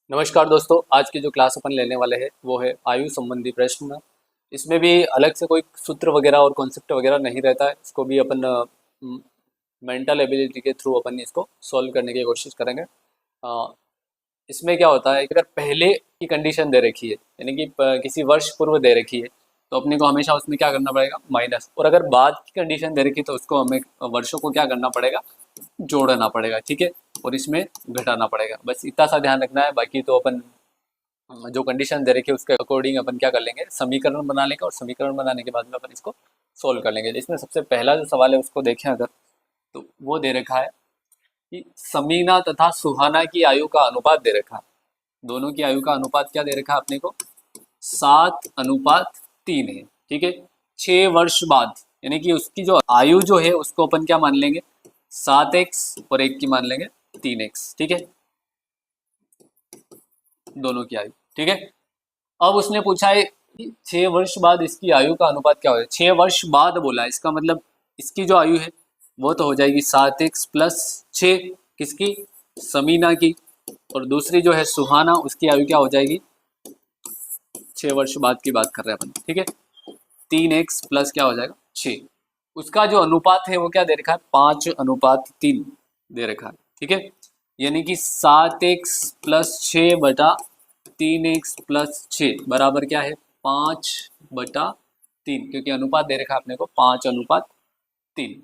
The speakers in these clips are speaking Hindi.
नमस्कार दोस्तों, आज की जो क्लास अपन लेने वाले हैं वो है आयु संबंधी प्रश्न। इसमें भी अलग से कोई सूत्र वगैरह और कॉन्सेप्ट वगैरह नहीं रहता है। इसको भी अपन मेंटल एबिलिटी के थ्रू अपन इसको सॉल्व करने की कोशिश करेंगे। इसमें क्या होता है कि अगर पहले की कंडीशन दे रखी है, यानी कि किसी वर्ष पूर्व दे रखी है, तो अपने को हमेशा उसमें क्या करना पड़ेगा, माइनस। और अगर बाद की कंडीशन दे रखी है तो उसको हमें वर्षों को क्या करना पड़ेगा, जोड़ना पड़ेगा। ठीक है, और इसमें घटाना पड़ेगा। बस इतना सा ध्यान रखना है। बाकी तो अपन जो कंडीशन दे रखी है उसके अकॉर्डिंग अपन क्या कर लेंगे, समीकरण बना लेंगे, और समीकरण बनाने के बाद में अपन इसको सोल्व कर लेंगे। इसमें सबसे पहला जो सवाल है उसको देखें अगर, तो वो दे रखा है कि समीना तथा सुहाना की आयु का अनुपात दे रखा है। दोनों की आयु का अनुपात क्या दे रखा है अपने को, 7:3 है। ठीक है, 6 वर्ष बाद, यानी कि उसकी जो आयु जो है उसको अपन क्या मान लेंगे, 7x और एक की मान लेंगे 3x। ठीक है, दोनों की आयु। ठीक है, अब उसने पूछा है कि 6 वर्ष बाद इसकी आयु का अनुपात क्या हो। 6 वर्ष बाद बोला है, इसका मतलब इसकी जो आयु है वो तो हो जाएगी 7x+6, किसकी, समीना की। और दूसरी जो है सुहाना, उसकी आयु क्या हो जाएगी, 6 वर्ष बाद की बात कर रहे हैं अपन। ठीक है, 3x प्लस क्या हो जाएगा, 6। उसका जो अनुपात है वो क्या दे रखा है, 5:3 दे रखा है। ठीक है, यानी कि 7x+6/3x+6 बराबर क्या है, 5/3, क्योंकि अनुपात दे रखा है अपने को 5:3।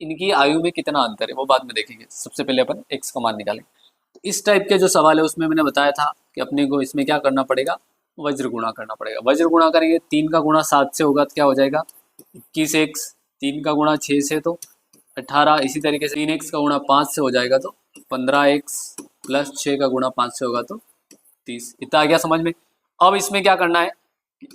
इनकी आयु में कितना अंतर है वो बाद में देखेंगे। सबसे पहले अपन x का मान निकालेंगे। तो इस टाइप के जो सवाल है उसमें मैंने बताया था कि अपने को इसमें क्या करना पड़ेगा, वज्र गुणा करना पड़ेगा। वज्र गुणा करेंगे, 3 का गुणा 7 से होगा तो क्या हो जाएगा, 21x। 3 का गुणा 6 से तो 18। इसी तरीके से 3x का गुणा 5 से हो जाएगा तो 15x, प्लस 6 का गुणा 5 से होगा तो 30। इतना आ गया समझ में। अब इसमें क्या करना है,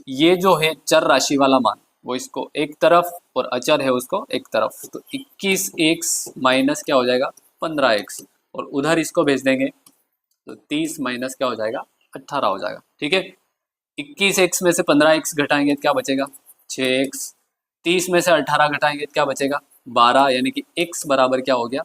ये जो है चर राशि वाला मान वो इसको एक तरफ, और अचर है उसको एक तरफ। तो 21x माइनस क्या हो जाएगा, 15x, और उधर इसको भेज देंगे तो 30 माइनस क्या हो जाएगा, 18 हो जाएगा। ठीक है, 21x में से 15x घटाएंगे तो क्या बचेगा, 6x। 30 में से 18 घटाएंगे तो क्या बचेगा, 12, यानी कि x बराबर क्या हो गया,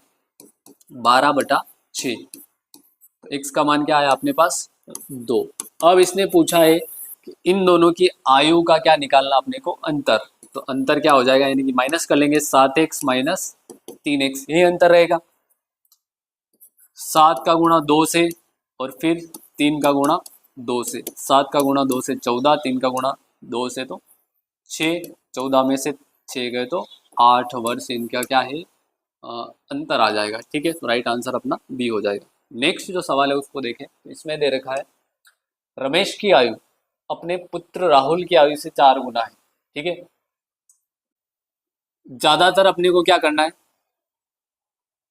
12/6। तो x का मान क्या आया अपने पास, 2। अब इसने पूछा है कि इन दोनों की आयु का क्या निकालना अपने को, अंतर। तो अंतर क्या हो जाएगा, यानी कि माइनस कर लेंगे, 7x माइनस 3x, यही अंतर रहेगा। 7 का गुणा 2 से, और फिर 3 का गुणा 2 से। 7 का गुणा 2 से 14, 3 का गुणा 2 से तो 6, 14 में से 6 गए तो 8 वर्ष इनका क्या है, अंतर आ जाएगा। ठीक है, तो राइट आंसर अपना बी हो जाएगा। नेक्स्ट जो सवाल है उसको देखें। इसमें दे रखा है रमेश की आयु अपने पुत्र राहुल की आयु से 4 गुना है। ठीक है, ज्यादातर अपने को क्या करना है,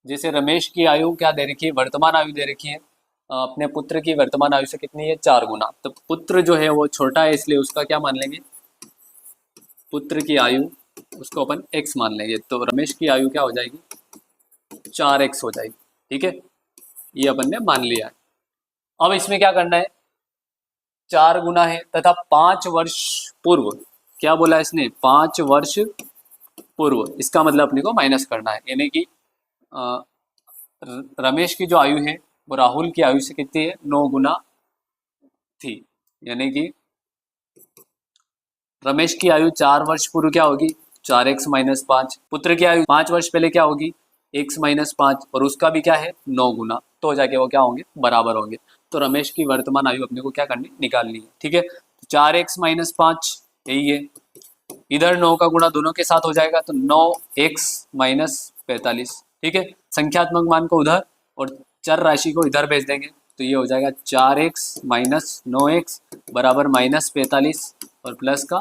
जैसे रमेश की आयु क्या दे रखी है, वर्तमान आयु दे रखी है, अपने पुत्र की वर्तमान आयु से कितनी है, 4 गुना। तो पुत्र जो है वो छोटा है, इसलिए उसका क्या मान लेंगे, पुत्र की आयु उसको अपन x मान लेंगे। तो रमेश की आयु क्या हो जाएगी, 4x हो जाएगी। ठीक है, ये अपन ने मान लिया है। अब इसमें क्या करना है, 4 गुना है तथा 5 वर्ष पूर्व, क्या बोला इसने, 5 वर्ष पूर्व, इसका मतलब अपने को माइनस करना है। यानी कि रमेश की जो आयु है वो राहुल की आयु से कितनी है, 9 गुना थी। यानी कि रमेश की आयु 4 वर्ष पूर्व क्या होगी, 4x माइनस 5। पुत्र की आयु 5 वर्ष पहले क्या होगी, x माइनस 5, और उसका भी क्या है, 9 गुना। तो जाके वो क्या होंगे, बराबर होंगे। तो रमेश की वर्तमान आयु अपने को क्या करनी, निकालनी है। ठीक है, 4x माइनस 5 यही है। इधर 9 का गुणा दोनों के साथ हो जाएगा तो 9x माइनस 45। ठीक है, संख्यात्मक मान को उधर और चर राशि को इधर भेज देंगे तो ये हो जाएगा 4x माइनस 9x बराबर माइनस 45 और प्लस का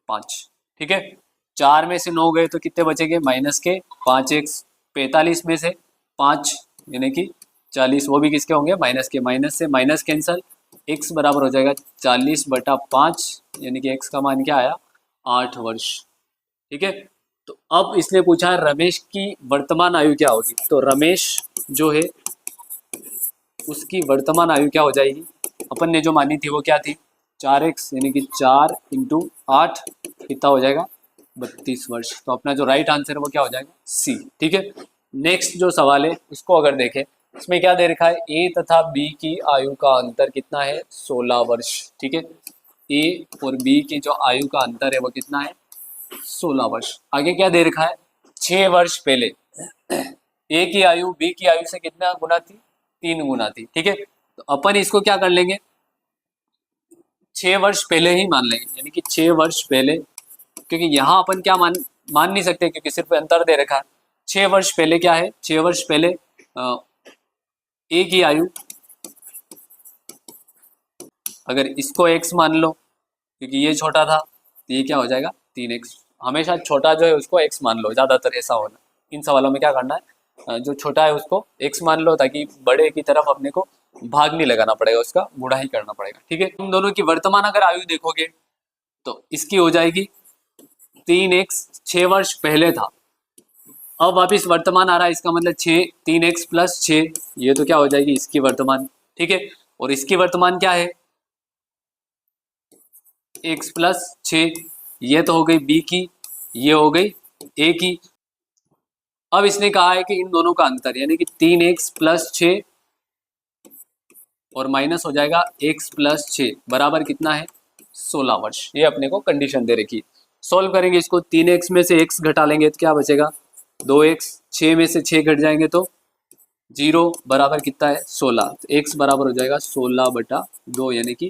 5। ठीक है, 4 में से 9 गए तो कितने बचेंगे, माइनस के 5x। 45 में से 5 यानी कि 40, वो भी किसके होंगे, माइनस के। माइनस से माइनस कैंसल, x बराबर हो जाएगा 40/5, यानी कि x का मान क्या आया, 8 वर्ष। ठीक है, तो अब इसने पूछा है रमेश की वर्तमान आयु क्या होगी। तो रमेश जो है उसकी वर्तमान आयु क्या हो जाएगी, अपन ने जो मानी थी वो क्या थी, 4x, यानी कि 4 × 8 कितना हो जाएगा, 32 वर्ष। तो अपना जो राइट आंसर है वो क्या हो जाएगा, सी। ठीक है, नेक्स्ट जो सवाल है उसको अगर देखें इसमें क्या दे रखा है, ए तथा बी की आयु का अंतर कितना है, 16 वर्ष। ठीक है, ए और बी की जो आयु का अंतर है वो कितना है, 16 वर्ष। आगे क्या दे रखा है, 6 वर्ष पहले ए की आयु बी की आयु से कितना गुना थी, 3 गुना थी। ठीक है, तो अपन इसको क्या कर लेंगे, 6 वर्ष पहले ही मान लेंगे, यानी कि 6 वर्ष पहले, क्योंकि यहाँ अपन क्या मान नहीं सकते क्योंकि सिर्फ अंतर दे रखा है। 6 वर्ष पहले क्या है, 6 वर्ष पहले ए की आयु, अगर इसको x मान लो क्योंकि ये छोटा था, तो ये क्या हो जाएगा 3x। हमेशा छोटा जो है उसको x मान लो, ज्यादातर ऐसा होना इन सवालों में क्या करना है, जो छोटा है उसको x मान लो ताकि बड़े की तरफ अपने को भाग नहीं लगाना पड़ेगा, उसका गुणा ही करना पड़ेगा। ठीक है, तुम दोनों की वर्तमान अगर आयु देखोगे तो इसकी हो जाएगी 3x, 6 वर्ष पहले था, अब वापिस वर्तमान आ रहा है, इसका मतलब 3x प्लस 6, ये तो क्या हो जाएगी इसकी वर्तमान। ठीक है, और इसकी वर्तमान क्या है, x प्लस 6, ये तो हो गई b की, ये हो गई a की। अब इसने कहा है कि इन दोनों का अंतर यानी कि 3x प्लस 6 और माइनस हो जाएगा x प्लस 6 बराबर कितना है, 16 वर्ष। ये अपने को कंडीशन दे रखी। सॉल्व करेंगे इसको, 3x में से x घटा लेंगे तो क्या बचेगा 2x, 6 में से 6 घट जाएंगे तो 0 बराबर कितना है 16, तो x बराबर हो जाएगा 16/2 यानी कि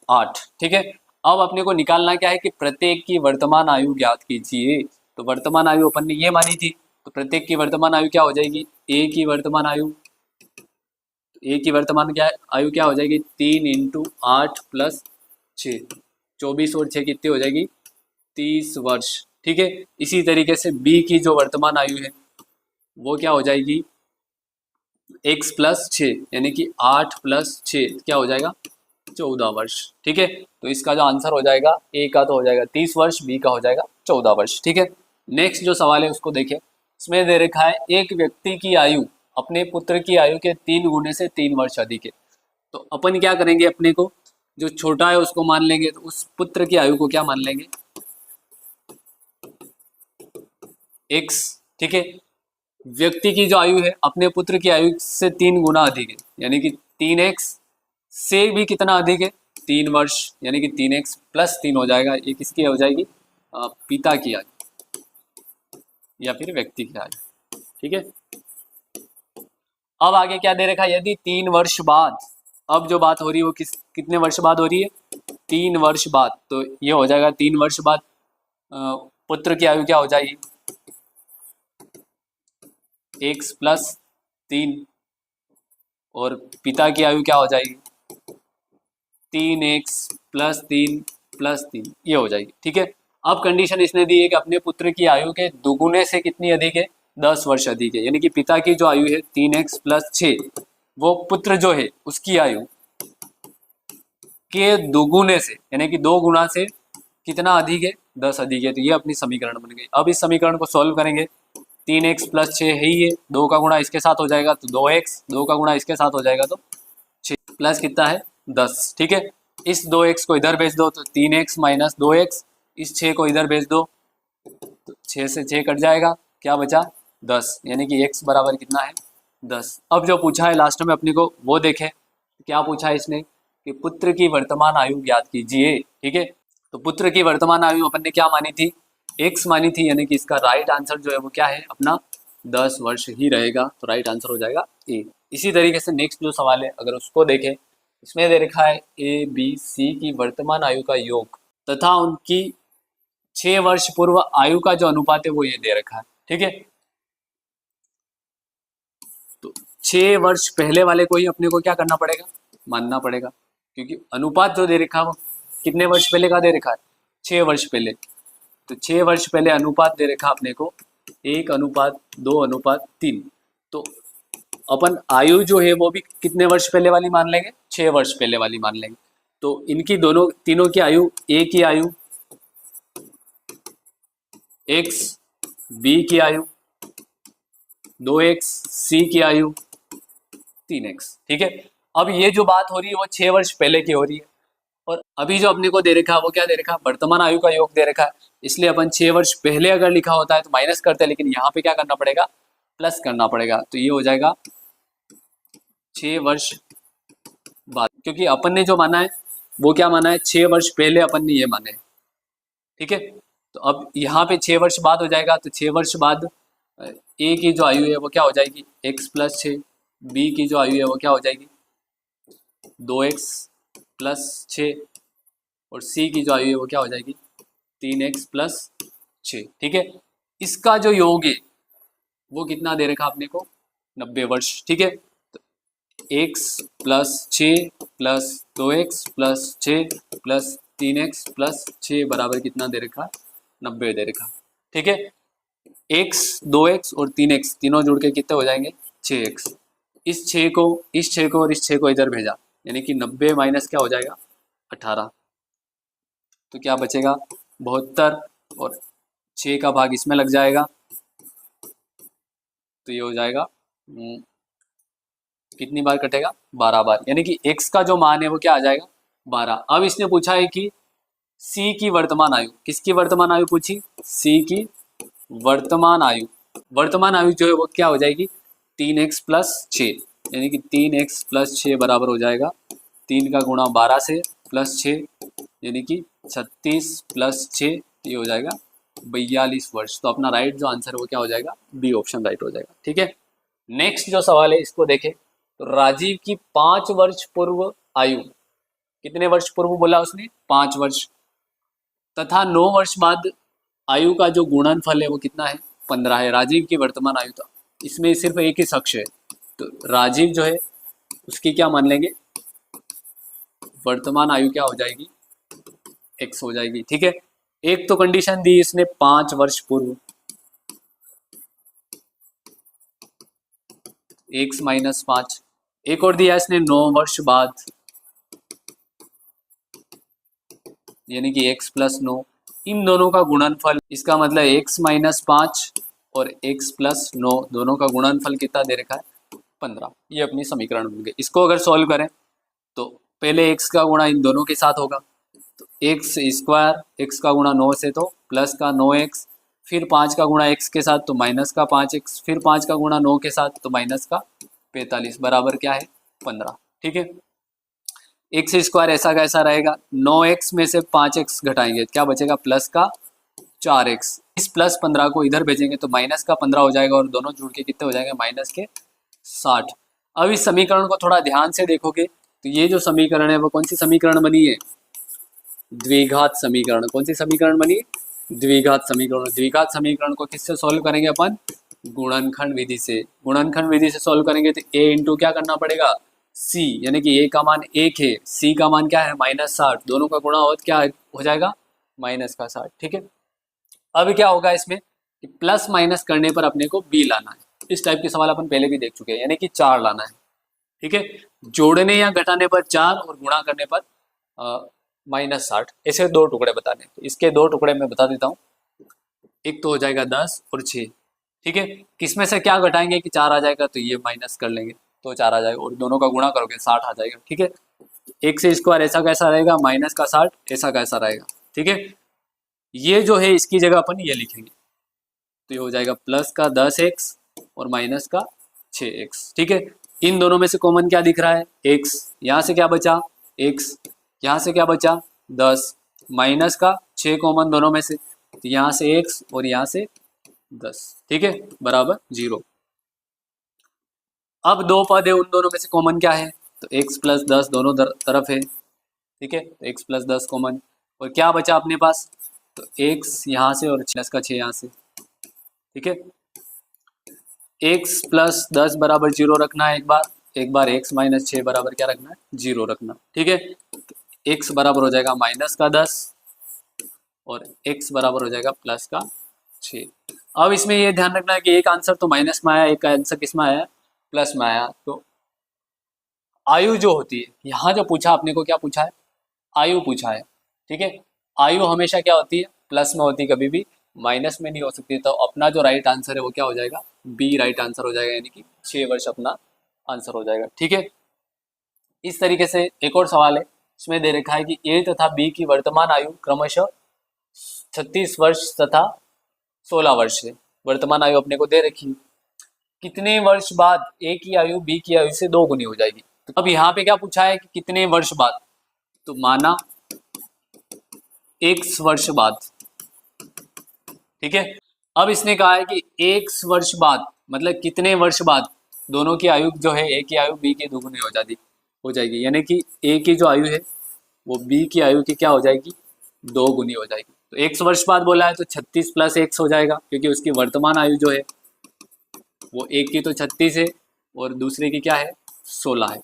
8। ठीक है, अब अपने को निकालना क्या है कि प्रत्येक की वर्तमान आयु ज्ञात कीजिए। तो वर्तमान आयु अपन ने ये मानी थी, तो प्रत्येक की वर्तमान आयु क्या हो जाएगी, a की वर्तमान आयु, ए की वर्तमान क्या आयु क्या हो जाएगी 3 × 8 + 6, 24 और 6 कितनी हो जाएगी 30 वर्ष। ठीक है, इसी तरीके से बी की जो वर्तमान आयु है वो क्या हो जाएगी x + 6 यानी कि 8 + 6 क्या हो जाएगा 14 वर्ष। ठीक है, तो इसका जो आंसर हो जाएगा ए का तो हो जाएगा 30 वर्ष, बी का हो जाएगा 14 वर्ष। ठीक है, नेक्स्ट जो सवाल है उसको देखें। इसमें दे रखा है एक व्यक्ति की आयु अपने पुत्र की आयु के 3 गुने से 3 वर्ष अधिक है। तो अपन क्या करेंगे, अपने को जो छोटा है उसको मान लेंगे, तो उस पुत्र की आयु को क्या मान लेंगे x। ठीक है, व्यक्ति की जो आयु है अपने पुत्र की आयु से 3 गुना अधिक है, यानी कि 3x से भी कितना अधिक है 3 वर्ष, यानी कि 3x + 3 हो जाएगा। ये किसकी हो जाएगी पिता की आयु या फिर व्यक्ति की आयु। ठीक है, अब आगे क्या दे रखा है, यदि 3 वर्ष बाद, अब जो बात हो रही है वो कितने वर्ष बाद हो रही है 3 वर्ष बाद, तो ये हो जाएगा 3 वर्ष बाद पुत्र की आयु क्या हो जाएगी x + 3 और पिता की आयु क्या हो जाएगी 3x + 3 + 3, ये हो जाएगी। ठीक है, अब कंडीशन इसने दी है कि अपने पुत्र की आयु के दुगुने से कितनी अधिक है 10 वर्ष अधिक है, यानी कि पिता की जो आयु है 3x + 6 वो पुत्र जो है उसकी आयु के दुगुने से यानी कि 2 गुना से कितना अधिक है 10 अधिक है। तो ये अपनी समीकरण बन गई। अब इस समीकरण को सॉल्व करेंगे, 3x + 6 है ही है, 2 का गुणा इसके साथ हो जाएगा तो 2x, 2 का गुणा इसके साथ हो जाएगा तो 6 प्लस कितना है 10। ठीक है, इस 2x को इधर भेज दो तो 3x - 2x, इस 6 को इधर भेज दो तो 6 से 6 कट जाएगा, क्या बचा 10, यानी कि x बराबर कितना है 10। अब जो पूछा है लास्ट में अपने को वो देखें, क्या पूछा है इसने कि पुत्र की वर्तमान आयु ज्ञात कीजिए। ठीक है, तो पुत्र की वर्तमान आयु अपन ने क्या मानी थी x मानी थी, यानी कि इसका राइट आंसर जो है वो क्या है अपना 10 वर्ष ही रहेगा, तो राइट आंसर हो जाएगा ए। इसी तरीके से नेक्स्ट जो सवाल है अगर उसको देखें, इसमें दे रखा है ए बी सी की वर्तमान आयु का योग तथा उनकी 6 वर्ष पूर्व आयु का जो अनुपात है वो ये दे रखा है। ठीक है, तो 6 वर्ष पहले वाले को ही अपने को क्या करना पड़ेगा मानना पड़ेगा, क्योंकि अनुपात जो दे रखा है वो कितने वर्ष पहले का दे रखा है 6 वर्ष पहले। तो 6 वर्ष पहले अनुपात दे रखा अपने को 1:2:3, तो अपन आयु जो है वो भी कितने वर्ष पहले वाली मान लेंगे 6 वर्ष पहले वाली मान लेंगे। तो इनकी तीनों की आयु, ए की आयु x, बी की आयु 2x, सी की आयु 3x। ठीक है, अब ये जो बात हो रही है वो 6 वर्ष पहले की हो रही है, और अभी जो अपने को दे रखा है वो क्या दे रखा है वर्तमान आयु का योग दे रखा है, इसलिए अपन 6 वर्ष पहले अगर लिखा होता है तो माइनस करते हैं, लेकिन यहाँ पे क्या करना पड़ेगा प्लस करना पड़ेगा। तो ये हो जाएगा 6 वर्ष बाद, क्योंकि अपन ने जो माना है वो क्या माना है, 6 वर्ष पहले अपन ने ये माने, ठीक है। तो अब यहाँ पे 6 वर्ष बाद हो जाएगा, तो 6 वर्ष बाद ए की जो आयु है वो क्या हो जाएगी, x+6, बी की जो आयु है वो क्या हो जाएगी 2x+6, और सी की जो आयु है वो क्या हो जाएगी 3x+6, ठीक है। इसका जो योग है वो कितना दे रखा आपने को 90 वर्ष, ठीक है। तो x+6 plus 2x+6 plus 3x+6 बराबर कितना दे रखा 90 दे रखा, ठीक है। x 2x और 3x तीनों जुड़ के कितने हो जाएंगे 6x। इस 6 को और इस 6 को इधर भेजा, यानी कि 90 माइनस क्या हो जाएगा 18, तो क्या बचेगा 72, और 6 का भाग इसमें लग जाएगा, तो ये हो जाएगा कितनी बार कटेगा 12 बार, यानी कि x का जो मान है वो क्या आ जाएगा 12। अब इसने पूछा है कि c की वर्तमान आयु, किसकी वर्तमान आयु पूछी, c की वर्तमान आयु, वर्तमान आयु जो है वो क्या हो जाएगी 3x+6, यानी कि 3x+6 बराबर हो जाएगा 3 का गुणा 12 से प्लस 6, यानी कि 36+6, ये हो जाएगा 42 वर्ष। तो अपना राइट जो आंसर है वो क्या हो जाएगा बी ऑप्शन राइट हो जाएगा, ठीक है। नेक्स्ट जो सवाल है इसको देखें, तो राजीव की 5 वर्ष पूर्व आयु, कितने वर्ष पूर्व बोला उसने 5 वर्ष, तथा 9 वर्ष बाद आयु का जो गुणनफल है वो कितना है 15 है। राजीव की वर्तमान आयु, तो इसमें सिर्फ एक ही शख्स है, तो राजीव जो है उसकी क्या मान लेंगे वर्तमान आयु क्या हो जाएगी x हो जाएगी, ठीक है। एक तो कंडीशन दी इसने 5 वर्ष पूर्व, x-5, एक और दिया इसने 9 वर्ष बाद, यानी कि x+9, इन दोनों का गुणनफल, इसका मतलब x-5 और x+9 दोनों का गुणनफल कितना दे रखा है 15। ये अपनी समीकरण बन गए। इसको अगर सॉल्व करें तो पहले x का गुणा इन दोनों के साथ होगा, तो x² x का गुणा 9 से तो प्लस का 9x, फिर 5 का गुणा x के साथ तो माइनस का 5x, फिर 5 का गुणा 9 के साथ तो माइनस का 45 बराबर क्या है 15, ठीक है। x² ऐसा कैसा रहेगा, 9x में से 5x घटाएंगे क्या बचेगा प्लस का 4x, इस प्लस 15 को इधर भेजेंगे तो माइनस का 15 हो जाएगा, और दोनों जुड़ के कितने हो जाएंगे माइनस के 60। अब इस समीकरण को थोड़ा ध्यान से देखोगे तो ये जो समीकरण है वो कौन सी समीकरण बनी है द्विघात समीकरण। कौन सी समीकरण बनी द्विघात समीकरण। द्विघात समीकरण को किससे सॉल्व करेंगे अपन गुणनखंड विधि से। गुणनखंड विधि से सॉल्व करेंगे तो a इंटू क्या करना पड़ेगा c, यानी कि a का मान 1 है, c का मान क्या है -60, दोनों का गुणा हो क्या हो जाएगा माइनस का 60, ठीक है। अब क्या होगा इसमें कि प्लस माइनस करने पर अपने को b लाना है। इस टाइप के सवाल अपन पहले भी देख चुके हैं, यानी कि 4 लाना है, ठीक है। जोड़ने या घटाने पर 4 और गुणा करने पर -60, ऐसे 2 टुकड़े बताने। तो इसके 2 टुकड़े मैं बता देता हूँ, एक तो हो जाएगा 10 और 6, ठीक है। किसमें से क्या घटाएंगे कि 4 आ जाएगा, तो ये माइनस कर लेंगे तो 4 आ जाएगा, और दोनों का गुणा करोगे 60 आ जाएगा, ठीक है। एक से स्क्वायर ऐसा कैसा रहेगा माइनस का 60 ऐसा कैसा रहेगा, ठीक है। ये जो है इसकी जगह अपन ये लिखेंगे, तो ये हो जाएगा प्लस का 10x और माइनस का 6x, ठीक है। इन दोनों में से कॉमन क्या दिख रहा है x, यहाँ से क्या बचा x, यहाँ से क्या बचा 10, माइनस का 6 कॉमन दोनों में से, तो यहाँ से x और यहाँ से 10, ठीक है, बराबर 0। अब 2 पद है, उन दोनों में से कॉमन क्या है, तो x + 10 दोनों तरफ है, ठीक है, तो x + 10 कॉमन, और क्या बचा अपने पास, तो x यहाँ से और प्लस का 6 यहाँ से, ठीक है। x + 10 बराबर 0 रखना है, एक बार x - 6 बराबर क्या रखना है 0 रखना, ठीक है। x बराबर हो जाएगा माइनस का 10 और x बराबर हो जाएगा प्लस का 6। अब इसमें ये ध्यान रखना है कि एक आंसर तो माइनस में आया, एक आंसर किस में आया प्लस में आया। तो आयु जो होती है, यहाँ जो पूछा आपने को क्या पूछा है आयु पूछा है, ठीक है। आयु हमेशा क्या होती है प्लस में होती है, कभी भी माइनस में नहीं हो सकती। तो अपना जो राइट आंसर है वो क्या हो जाएगा बी राइट आंसर हो जाएगा, यानी कि 6 वर्ष अपना आंसर हो जाएगा, ठीक है। इस तरीके से एक और सवाल है, इसमें दे रखा है कि ए तथा बी की वर्तमान आयु क्रमशः 36 वर्ष तथा 16 वर्ष है। वर्तमान आयु अपने को दे रखी है। कितने वर्ष बाद ए की आयु बी की आयु से 2 गुनी हो जाएगी। तो अब यहाँ पे क्या पूछा है कि कितने वर्ष बाद, तो माना x वर्ष बाद, ठीक है। अब इसने कहा है कि x वर्ष बाद मतलब कितने वर्ष बाद दोनों की आयु जो है ए की आयु बी की दोगुनी हो जाएगी, यानी कि ए की जो आयु है वो बी की आयु की क्या हो जाएगी, 2 गुनी हो जाएगी। तो x वर्ष बाद बोला है तो 36 प्लस x हो जाएगा, क्योंकि उसकी वर्तमान आयु जो है वो एक की तो 36 है और दूसरे की क्या है 16 है।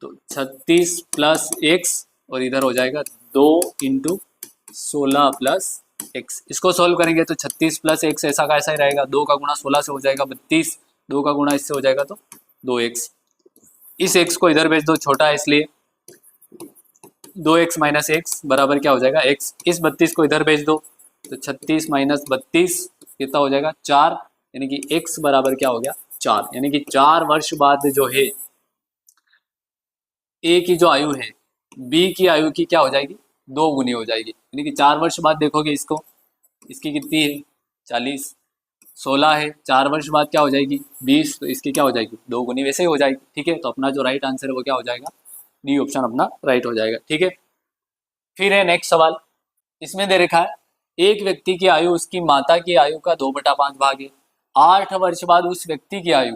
तो 36 प्लस x और इधर हो जाएगा 2 इंटू 16 प्लस x। इसको सॉल्व करेंगे तो 36 प्लस x ऐसा का ऐसा ही रहेगा, 2 का गुणा 16 से हो जाएगा 32, 2 का गुणा इससे हो जाएगा तो 2x। इस x को इधर भेज दो, छोटा है इसलिए 2x माइनस एक्स बराबर क्या हो जाएगा x। इस 32 को इधर भेज दो तो 36 माइनस 32 कितना हो जाएगा 4, यानी कि x बराबर क्या हो गया 4, यानी कि 4 वर्ष बाद जो है a की जो आयु है b की आयु की क्या हो जाएगी 2 गुनी हो जाएगी, यानी कि 4 वर्ष बाद देखोगे इसको, इसकी कितनी है 40, 16 है, 4 वर्ष बाद क्या हो जाएगी 20, तो इसकी क्या हो जाएगी 2 गुनी वैसे ही हो जाएगी, ठीक है। तो अपना जो राइट आंसर है वो क्या हो जाएगा, डी ऑप्शन अपना राइट हो जाएगा, ठीक है। फिर है नेक्स्ट सवाल, इसमें दे रखा है एक व्यक्ति की आयु उसकी माता की आयु का 2/5 भाग है। 8 वर्ष बाद उस व्यक्ति की आयु,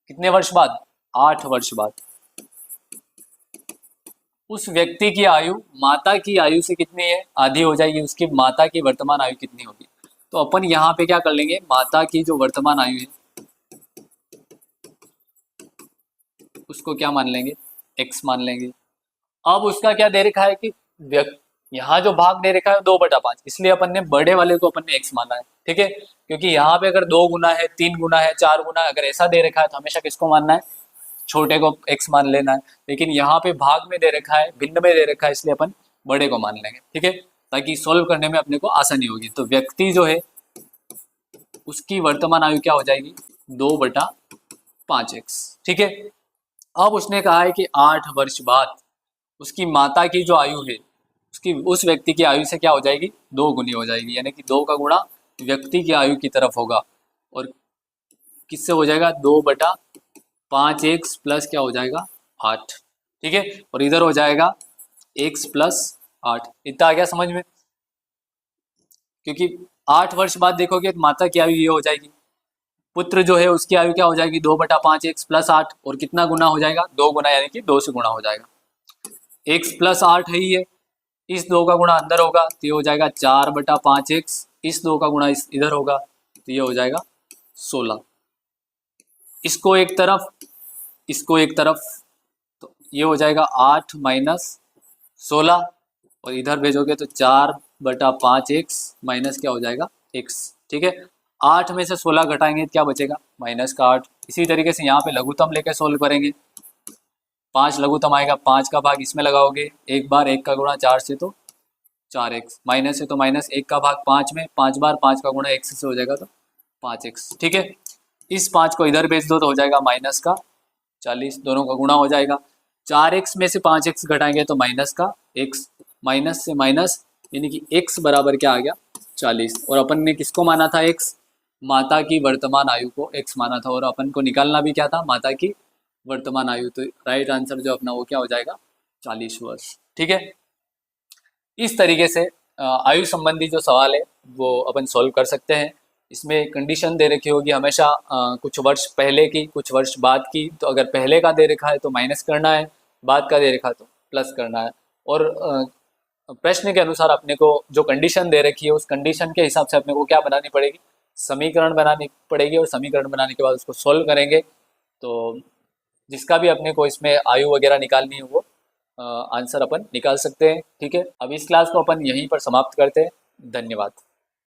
कितने वर्ष बाद 8 वर्ष बाद उस व्यक्ति की आयु माता की आयु से कितनी है आधी हो जाएगी, उसकी माता की वर्तमान आयु कितनी होगी। तो अपन यहाँ पे क्या कर लेंगे, माता की जो वर्तमान आयु है उसको क्या मान लेंगे x मान लेंगे। अब उसका क्या दे रखा है कि यहाँ जो भाग दे रखा है 2/5, इसलिए अपन ने बड़े वाले को अपन ने x माना है, ठीक है। क्योंकि यहाँ पे अगर 2 गुना है 3 गुना है 4 गुना अगर ऐसा दे रखा है तो हमेशा किसको मानना है, छोटे को x मान लेना है। लेकिन यहाँ पे भाग में दे रखा है, भिन्न में दे रखा है, इसलिए अपन बड़े को मान लेंगे, ठीक है, ताकि सॉल्व करने में अपने को आसानी होगी। तो व्यक्ति जो है उसकी वर्तमान आयु क्या हो जाएगी 2/5x, ठीक है। अब उसने कहा है कि 8 वर्ष बाद उसकी माता की जो आयु है उसकी उस व्यक्ति की आयु से क्या हो जाएगी 2 गुनी हो जाएगी, यानी कि 2 का गुणा व्यक्ति की आयु की तरफ होगा और किससे हो जाएगा 2/5x प्लस क्या हो जाएगा 8, ठीक है। और इधर हो जाएगा x प्लस 8। इतना आ गया समझ में, क्योंकि 8 वर्ष बाद देखोगे तो माता की आयु ये हो जाएगी, पुत्र जो है उसकी आयु क्या हो जाएगी 2/5x प्लस 8 और कितना गुना हो जाएगा 2 गुना, यानी कि 2 से गुणा हो जाएगा। x प्लस 8 है ही है, इस 2 का गुणा अंदर होगा तो ये हो जाएगा 4/5x, इस 2 का गुणा इस इधर होगा तो ये हो जाएगा 16। इसको एक तरफ इसको एक तरफ, तो ये हो जाएगा 8 माइनस 16 और इधर भेजोगे तो 4/5x माइनस क्या हो जाएगा x, ठीक है। 8 में से 16 घटाएंगे तो क्या बचेगा माइनस का 8। इसी तरीके से यहाँ पे लघुत्तम लेके सोल्व करेंगे, 5 लघुत्तम आएगा, 5 का भाग इसमें लगाओगे, एक बार 1 का गुणा 4 से तो 4x, माइनस से तो माइनस, 1 का भाग 5 में, 5 बार 5 का गुणा x से हो जाएगा तो 5x, ठीक है। इस 5 को इधर भेज दो तो हो जाएगा माइनस का 40, दोनों का गुणा हो जाएगा। 4x में से 5x घटाएंगे तो माइनस का x, माइनस से माइनस, यानी कि x बराबर क्या आ गया 40। और अपन ने किसको माना था x, माता की वर्तमान आयु को x माना था, और अपन को निकालना भी क्या था माता की वर्तमान आयु। तो राइट आंसर जो अपना वो क्या हो जाएगा 40 वर्ष, ठीक है। इस तरीके से आयु संबंधी जो सवाल है वो अपन सॉल्व कर सकते हैं। इसमें कंडीशन दे रखी होगी हमेशा कुछ वर्ष पहले की कुछ वर्ष बाद की, तो अगर पहले का दे रखा है तो माइनस करना है, बाद का दे रखा तो प्लस करना है। और प्रश्न के अनुसार अपने को जो कंडीशन दे रखी है उस कंडीशन के हिसाब से अपने को क्या बनानी पड़ेगी, समीकरण बनानी पड़ेगी, और समीकरण बनाने के बाद उसको सॉल्व करेंगे। तो जिसका भी अपने को इसमें आयु वगैरह निकालनी है वो आंसर अपन निकाल सकते हैं, ठीक है। अब इस क्लास को अपन यहीं पर समाप्त करते हैं। धन्यवाद।